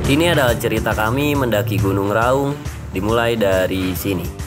Ini adalah cerita kami mendaki Gunung Raung, dimulai dari sini.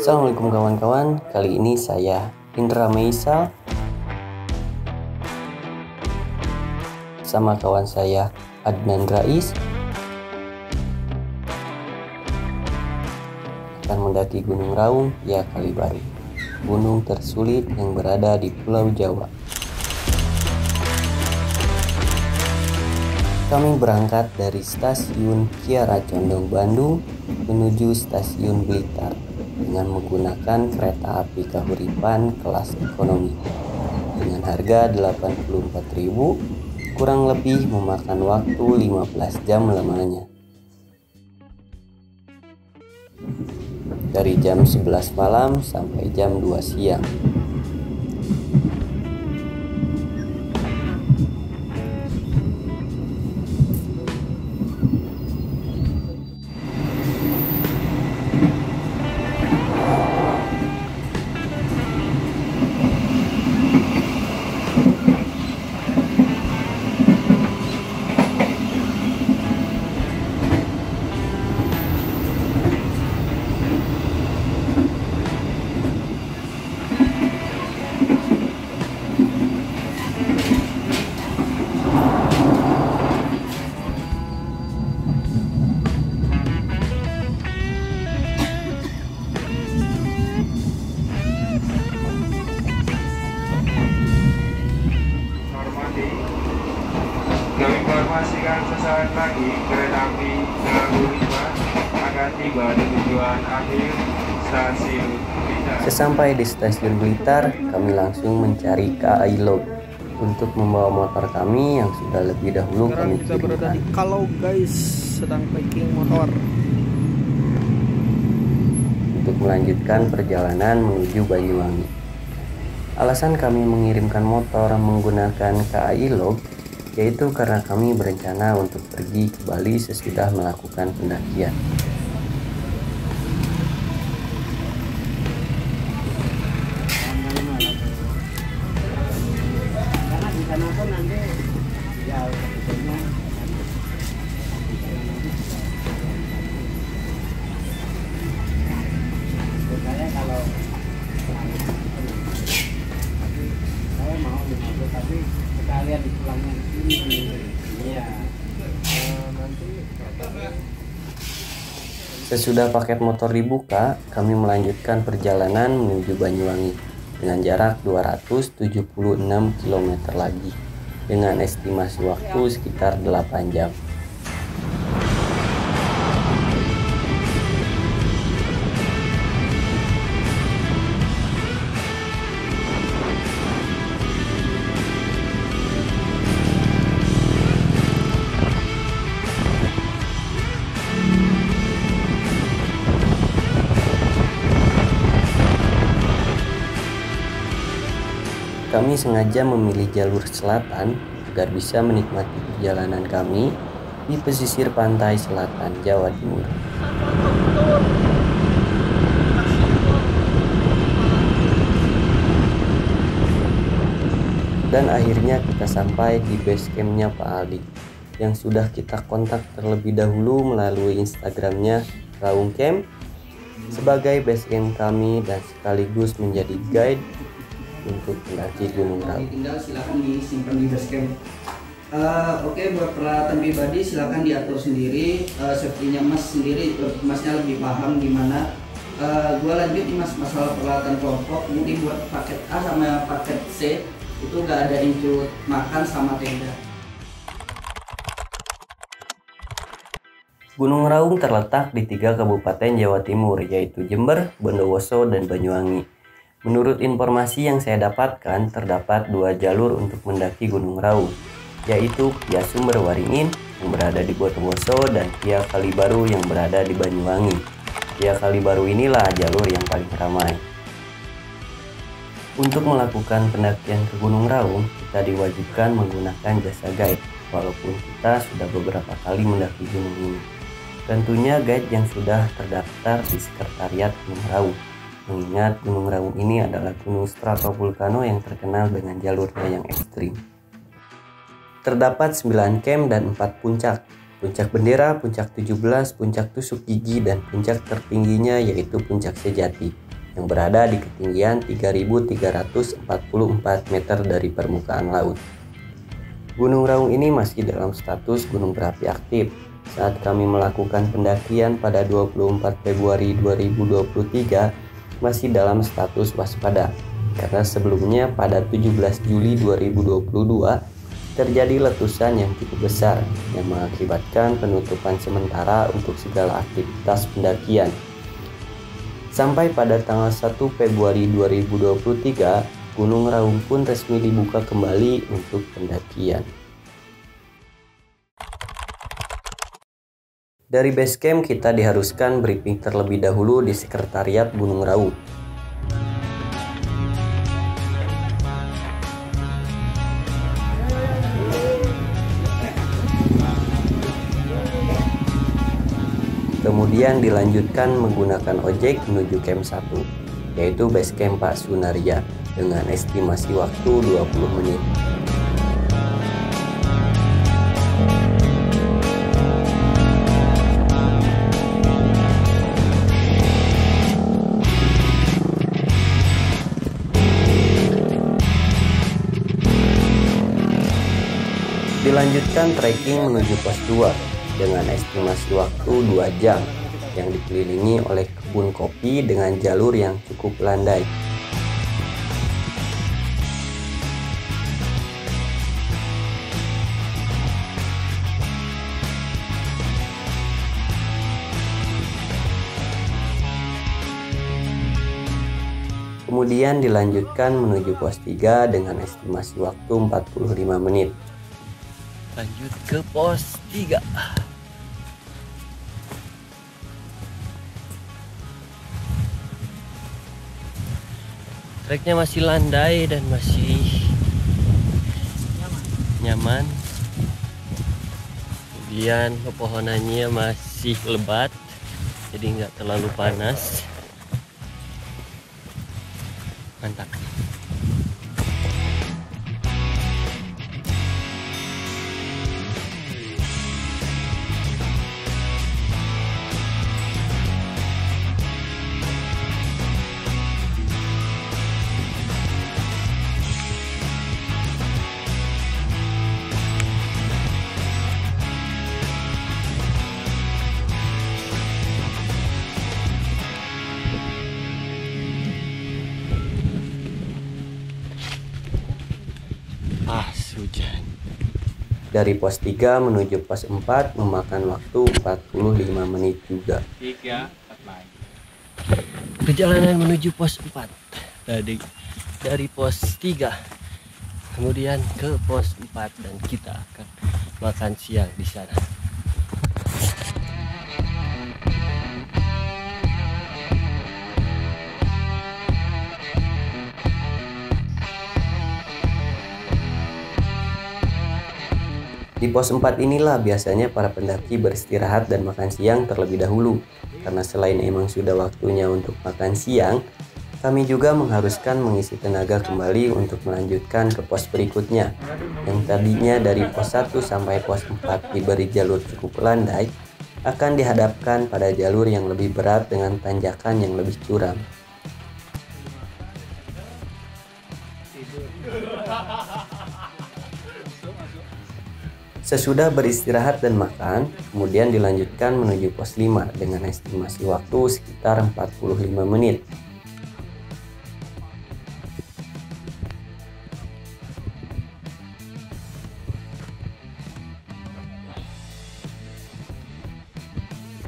Assalamualaikum kawan-kawan, kali ini saya Indra Meisa sama kawan saya Adnan Rais akan mendaki Gunung Raung ya kali baru, gunung tersulit yang berada di Pulau Jawa. Kami berangkat dari stasiun Kiara Condong Bandung menuju stasiun Blitar dengan menggunakan kereta api Kahuripan kelas ekonomi dengan harga 84.000, kurang lebih memakan waktu 15 jam lamanya. Dari jam 11 malam sampai jam 2 siang. Informasikan sesaat lagi kereta api Kahuripan akan tiba di tujuan akhir stasiun Blitar. Sesampai di stasiun Blitar, kami langsung mencari KAI Log untuk membawa motor kami yang sudah lebih dahulu kami kirimkan. Kalau guys sedang packing motor Untuk melanjutkan perjalanan menuju Banyuwangi. Alasan kami mengirimkan motor menggunakan KAI Log yaitu karena kami berencana untuk pergi ke Bali sesudah melakukan pendakian. Sesudah paket motor dibuka, kami melanjutkan perjalanan menuju Banyuwangi dengan jarak 276 km lagi dengan estimasi waktu sekitar 8 jam. Kami sengaja memilih jalur selatan agar bisa menikmati perjalanan kami di pesisir pantai selatan Jawa Timur. Dan akhirnya kita sampai di base campnya Pak Aldi yang sudah kita kontak terlebih dahulu melalui Instagramnya Raung Camp sebagai base camp kami dan sekaligus menjadi guide untuk mendaki Gunung Raung. Tinggal silakan disimpan di base camp. Oke, buat peralatan pribadi silakan diatur sendiri. Safety-nya Mas sendiri, Masnya lebih paham gimana. Gua lanjut nih Mas, masalah peralatan kelompok. Mungkin buat paket A sama paket C itu gak ada include makan sama tenda. Gunung Raung terletak di 3 kabupaten Jawa Timur, yaitu Jember, Bondowoso, dan Banyuwangi. Menurut informasi yang saya dapatkan, terdapat 2 jalur untuk mendaki Gunung Raung. yaitu via Sumber Waringin yang berada di Bondowoso dan via Kalibaru yang berada di Banyuwangi. Via Kalibaru inilah jalur yang paling ramai. Untuk melakukan pendakian ke Gunung Raung, kita diwajibkan menggunakan jasa guide, walaupun kita sudah beberapa kali mendaki gunung ini. Tentunya guide yang sudah terdaftar di Sekretariat Gunung Raung, mengingat Gunung Raung ini adalah gunung stratovulkano yang terkenal dengan jalurnya yang ekstrim. Terdapat 9 camp dan 4 puncak. Puncak Bendera, Puncak 17, Puncak Tusuk Gigi, dan puncak tertingginya yaitu Puncak Sejati, yang berada di ketinggian 3.344 meter dari permukaan laut. Gunung Raung ini masih dalam status gunung berapi aktif. Saat kami melakukan pendakian pada 24 Februari 2023 masih dalam status waspada, karena sebelumnya pada 17 Juli 2022 terjadi letusan yang cukup besar yang mengakibatkan penutupan sementara untuk segala aktivitas pendakian. Sampai pada tanggal 1 Februari 2023, Gunung Raung pun resmi dibuka kembali untuk pendakian. Dari base camp kita diharuskan briefing terlebih dahulu di Sekretariat Gunung Raung. Kemudian dilanjutkan menggunakan ojek menuju camp 1, yaitu base camp Pak Sunaria, dengan estimasi waktu 20 menit. Dilanjutkan trekking menuju pos 2 dengan estimasi waktu 2 jam yang dikelilingi oleh kebun kopi dengan jalur yang cukup landai. Kemudian dilanjutkan menuju pos 3 dengan estimasi waktu 45 menit. Lanjut ke pos 3. Treknya masih landai dan masih nyaman. Kemudian pepohonannya masih lebat, jadi nggak terlalu panas. Mantap. Hujan. Dari pos 3 menuju pos 4 memakan waktu 45 menit juga. Perjalanan menuju pos 4 dari pos 3 kemudian ke pos 4 dan kita akan makan siang di sana. Di pos 4 inilah biasanya para pendaki beristirahat dan makan siang terlebih dahulu. Karena selain emang sudah waktunya untuk makan siang, kami juga mengharuskan mengisi tenaga kembali untuk melanjutkan ke pos berikutnya. Yang tadinya dari pos 1 sampai pos 4 diberi jalur cukup landai, akan dihadapkan pada jalur yang lebih berat dengan tanjakan yang lebih curam. Sesudah beristirahat dan makan, kemudian dilanjutkan menuju pos 5 dengan estimasi waktu sekitar 45 menit.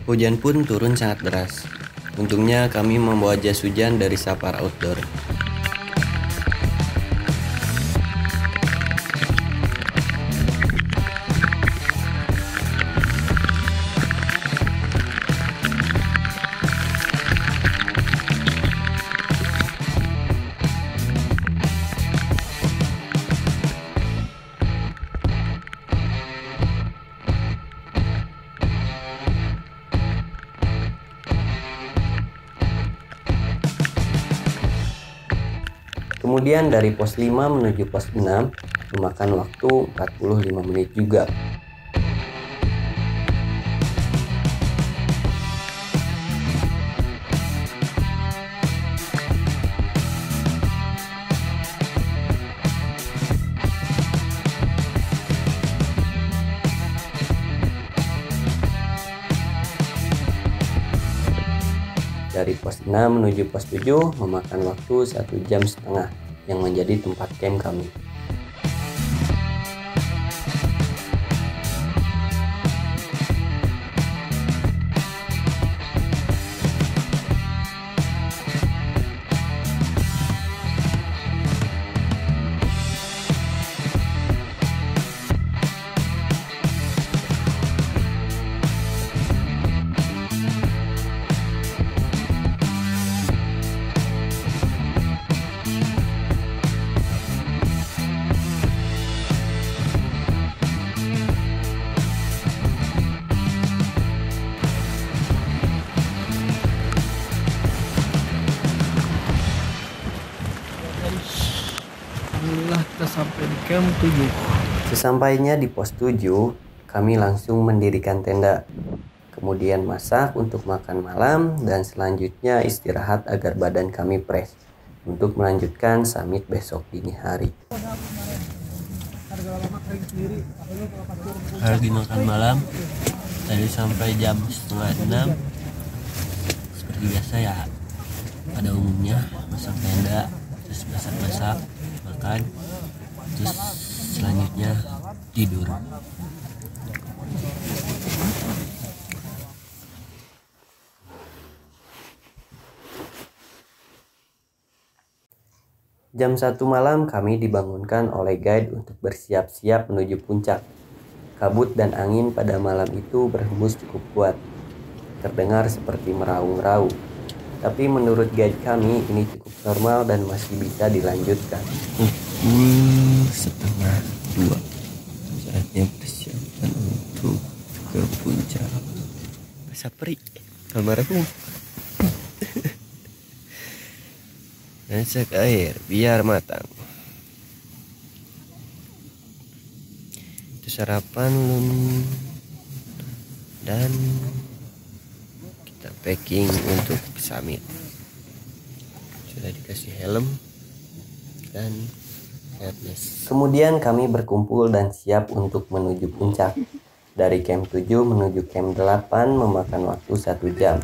Hujan pun turun sangat deras. Untungnya kami membawa jas hujan dari Sapar Outdoor. Kemudian dari pos 5 menuju pos 6 memakan waktu 45 menit juga. Dari pos 6 menuju pos 7 memakan waktu 1,5 jam yang menjadi tempat camp kami. Alhamdulillah kita sampai di camp 7. Sesampainya di pos 7, kami langsung mendirikan tenda. Kemudian masak untuk makan malam dan selanjutnya istirahat agar badan kami fresh untuk melanjutkan summit besok dini hari. Lagi makan malam tadi sampai jam 5:30. Seperti biasa ya, pada umumnya masak tenda, terus masak makan, terus selanjutnya tidur. Jam 1 malam kami dibangunkan oleh guide untuk bersiap-siap menuju puncak. Kabut dan angin pada malam itu berhembus cukup kuat, terdengar seperti meraung-raung. Tapi menurut guide kami ini cukup normal dan masih bisa dilanjutkan. Pukul 1:30, saatnya persiapan untuk ke puncak. Sapri, almarhum. Masak air biar matang. Itu sarapan dan kita packing untuk summit. Sudah dikasih helm dan headness. Kemudian kami berkumpul dan siap untuk menuju puncak. Dari camp 7 menuju camp 8 memakan waktu 1 jam.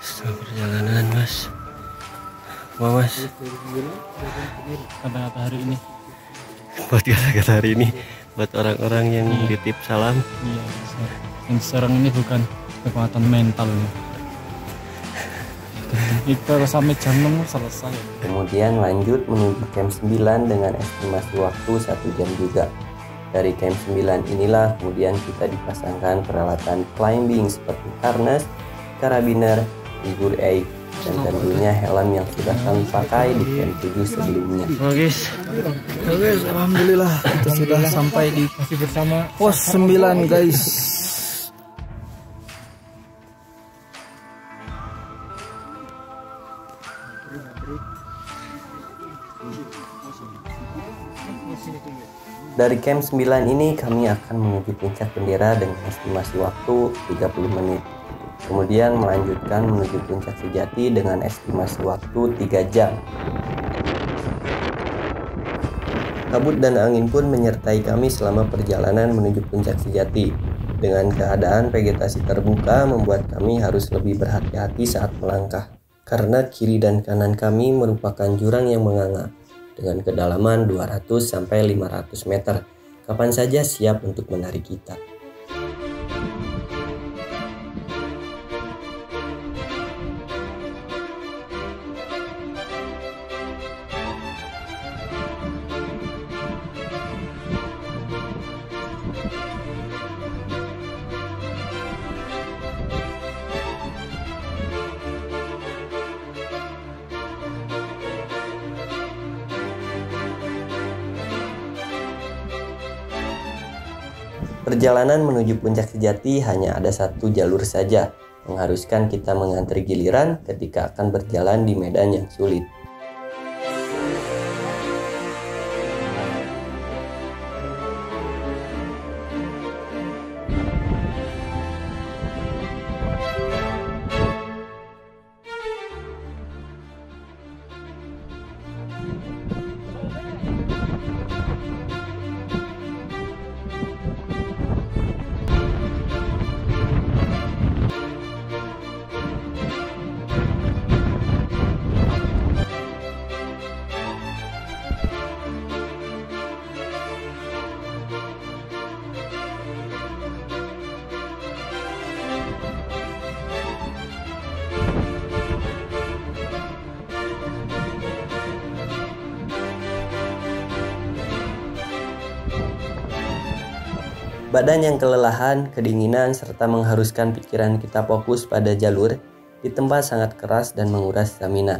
Setelah perjalanan mas, wah mas, Kata-kata hari ini. buat kata-kata hari ini, buat orang-orang yang titip salam. Iya, yang sekarang ini bukan kekuatan mental ya. Kita sampai jam 6 selesai. Kemudian lanjut menuju camp 9 dengan estimasi waktu 1 jam juga. Dari camp 9 inilah kemudian kita dipasangkan peralatan climbing seperti harness, karabiner, figur aid, dan tentunya helm yang sudah kami pakai di camp 7 sebelumnya. Guys, Alhamdulillah kita sudah sampai di pos 9 guys. Dari camp 9 ini kami akan menuju puncak bendera dengan estimasi waktu 30 menit. Kemudian melanjutkan menuju puncak sejati dengan estimasi waktu 3 jam. Kabut dan angin pun menyertai kami selama perjalanan menuju puncak sejati. Dengan keadaan vegetasi terbuka membuat kami harus lebih berhati-hati saat melangkah. Karena kiri dan kanan kami merupakan jurang yang menganga dengan kedalaman 200-500 meter. Kapan saja siap untuk menarik kita. Perjalanan menuju Puncak Sejati hanya ada satu jalur saja, mengharuskan kita mengantri giliran ketika akan berjalan di medan yang sulit. Badan yang kelelahan, kedinginan, serta mengharuskan pikiran kita fokus pada jalur di tempat sangat keras dan menguras stamina.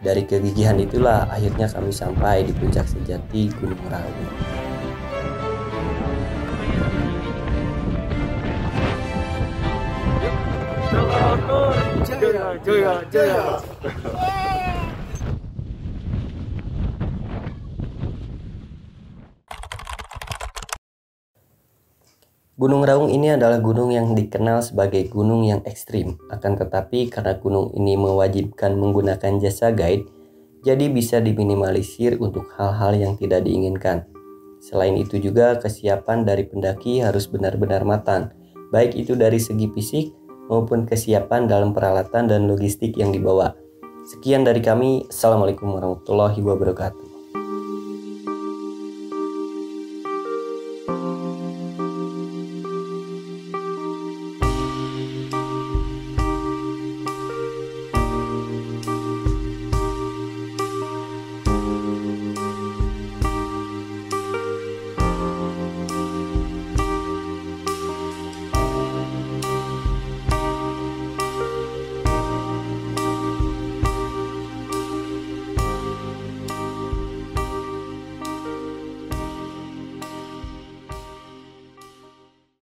Dari kegigihan itulah akhirnya kami sampai di Puncak Sejati Gunung Raung. Jaya. Gunung Raung ini adalah gunung yang dikenal sebagai gunung yang ekstrim. Akan tetapi karena gunung ini mewajibkan menggunakan jasa guide, jadi bisa diminimalisir untuk hal-hal yang tidak diinginkan. Selain itu juga kesiapan dari pendaki harus benar-benar matang, baik itu dari segi fisik maupun kesiapan dalam peralatan dan logistik yang dibawa. Sekian dari kami. Assalamualaikum warahmatullahi wabarakatuh.